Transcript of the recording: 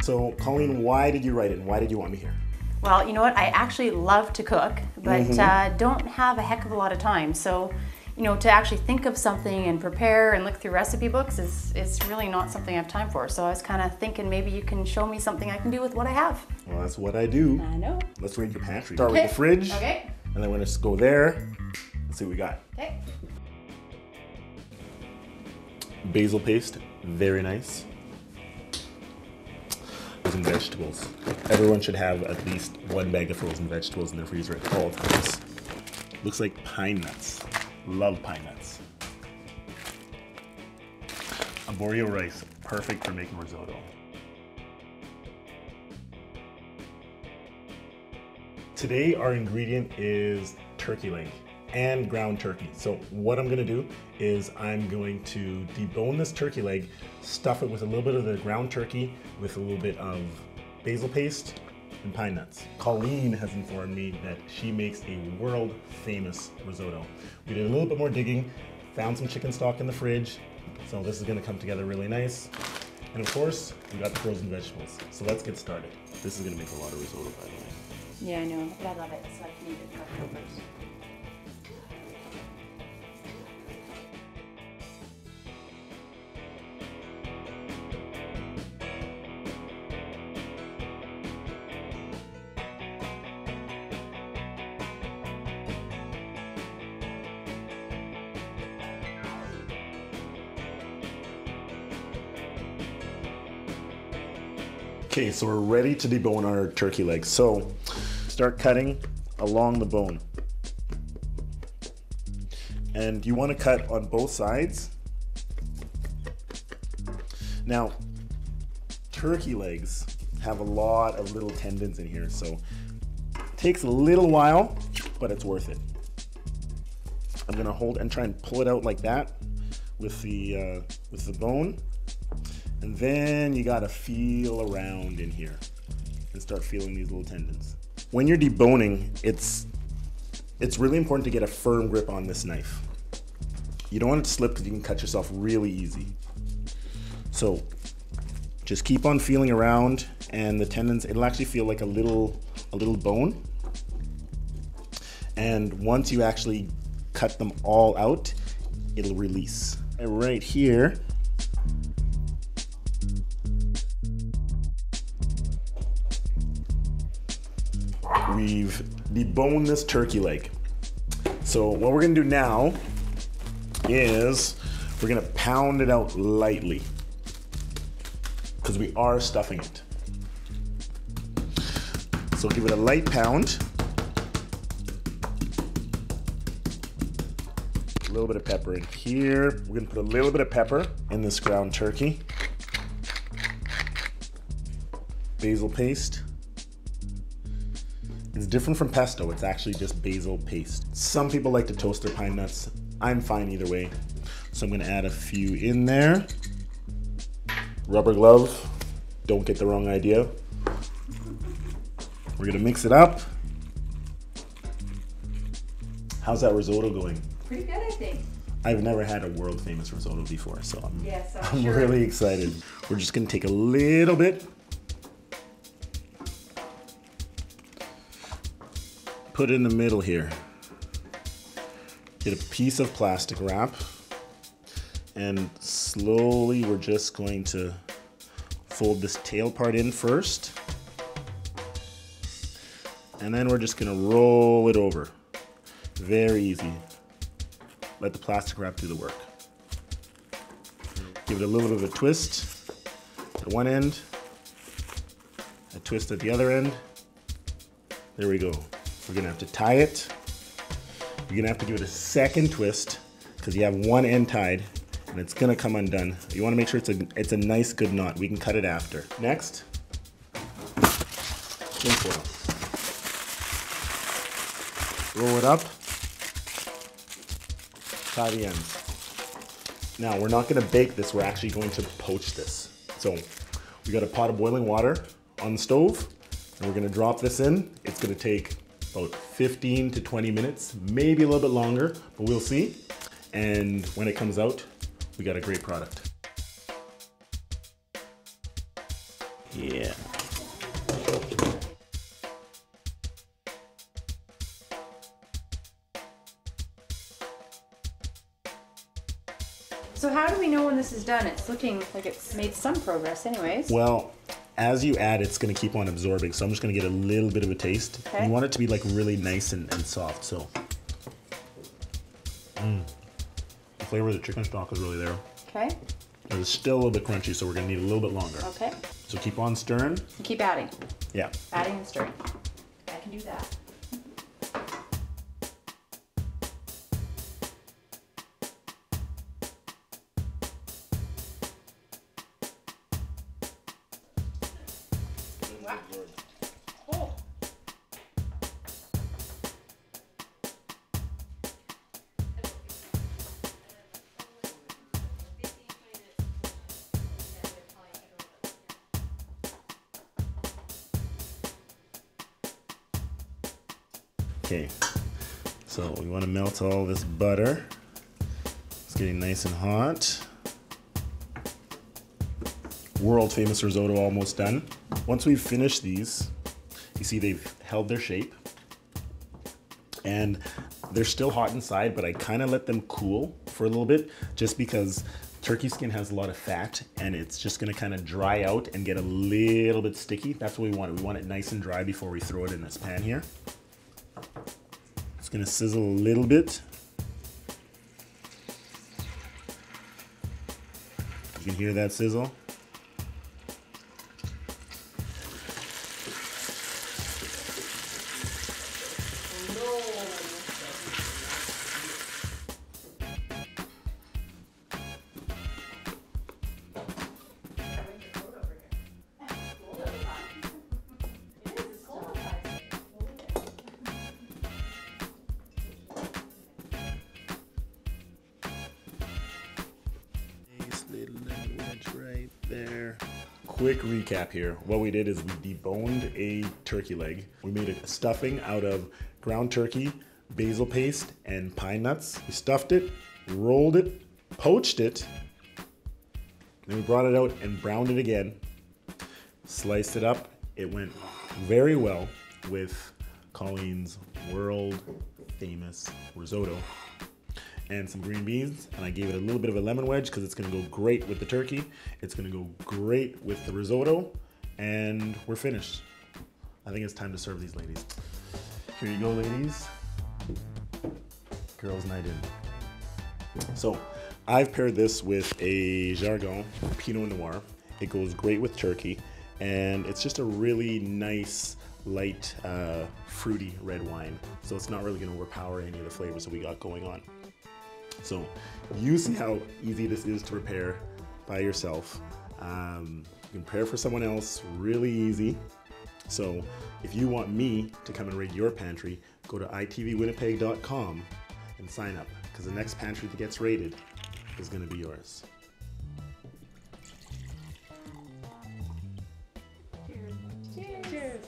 So Colleen, why did you write it and why did you want me here? Well, you know what? I actually love to cook, but don't have a heck of a lot of time. So, you know, to actually think of something and prepare and look through recipe books is really not something I have time for. So I was kind of thinking maybe you can show me something I can do with what I have. Well, that's what I do. I know. Let's read your pantry. Start with the fridge. Okay. And then we're gonna just go there. Let's see what we got. Okay. Basil paste, very nice. Frozen vegetables. Everyone should have at least one bag of frozen vegetables in their freezer at all times. Looks like pine nuts. Love pine nuts. Arborio rice, perfect for making risotto. Today our ingredient is turkey leg and ground turkey. So what I'm gonna do is I'm going to debone this turkey leg, stuff it with a little bit of the ground turkey with a little bit of basil paste and pine nuts. Colleen has informed me that she makes a world famous risotto. We did a little bit more digging, found some chicken stock in the fridge, so this is gonna come together really nice. And of course, we got the frozen vegetables. So let's get started. This is gonna make a lot of risotto, by the way. Yeah, I know, but I love it. It's like needed leftovers. Okay, so we're ready to debone our turkey legs. So start cutting along the bone. And you want to cut on both sides. Now, turkey legs have a lot of little tendons in here, so it takes a little while, but it's worth it. I'm gonna hold and try and pull it out like that with the bone. And then you gotta feel around in here and start feeling these little tendons. When you're deboning, it's really important to get a firm grip on this knife. You don't want it to slip because you can cut yourself really easy. So just keep on feeling around, and the tendons, it'll actually feel like a little bone. And once you actually cut them all out, it'll release. And right here, we've deboned this turkey leg. So what we're gonna do now is we're gonna pound it out lightly because we are stuffing it. So give it a light pound. A little bit of pepper in here. We're gonna put a little bit of pepper in this ground turkey. Basil paste. It's different from pesto, it's actually just basil paste. Some people like to toast their pine nuts. I'm fine either way. So I'm gonna add a few in there. Rubber glove, don't get the wrong idea. We're gonna mix it up. How's that risotto going? Pretty good, I think. I've never had a world famous risotto before, so I'm sure. really excited. We're just gonna take a little bit, put it in the middle here. Get a piece of plastic wrap, and slowly we're just going to fold this tail part in first. And then we're just gonna roll it over. Very easy. Let the plastic wrap do the work. Give it a little bit of a twist at one end, a twist at the other end. There we go. We're gonna have to tie it. You're gonna have to give it a second twist because you have one end tied and it's gonna come undone. You wanna make sure it's a nice good knot. We can cut it after. Next, tin foil. Roll it up, tie the ends. Now we're not gonna bake this, we're actually going to poach this. So we got a pot of boiling water on the stove and we're gonna drop this in. It's gonna take about 15 to 20 minutes, maybe a little bit longer, but we'll see. And when it comes out, we got a great product. Yeah. So how do we know when this is done? It's looking like it's made some progress anyways. Well, as you add, it's going to keep on absorbing. So I'm just going to get a little bit of a taste. Okay. You want it to be like really nice and soft. So the flavor of the chicken stock is really there. Okay. It's still a little bit crunchy, so we're going to need a little bit longer. Okay. So keep on stirring. And keep adding. Yeah. Adding and stirring. I can do that. Oh. Okay, so we want to melt all this butter. It's getting nice and hot. World famous risotto almost done. Once we've finished these, you see they've held their shape. And they're still hot inside, but I kind of let them cool for a little bit just because turkey skin has a lot of fat and it's just gonna kind of dry out and get a little bit sticky. That's what we want. We want it nice and dry before we throw it in this pan here. It's gonna sizzle a little bit. You can hear that sizzle. Little lemon wedge right there. Quick recap here. What we did is we deboned a turkey leg. We made a stuffing out of ground turkey, basil paste, and pine nuts. We stuffed it, rolled it, poached it, then we brought it out and browned it again, sliced it up. It went very well with Colleen's world famous risotto and some green beans, and I gave it a little bit of a lemon wedge because it's gonna go great with the turkey. It's gonna go great with the risotto, and we're finished. I think it's time to serve these ladies. Here you go, ladies. Girls' night in. So, I've paired this with a Jargon Pinot Noir. It goes great with turkey, and it's just a really nice, light, fruity red wine. So it's not really gonna overpower any of the flavors that we got going on. So you see how easy this is to prepare by yourself. You can prepare for someone else, really easy. So if you want me to come and raid your pantry, go to itvwinnipeg.com and sign up, because the next pantry that gets raided is gonna be yours. Cheers. Cheers.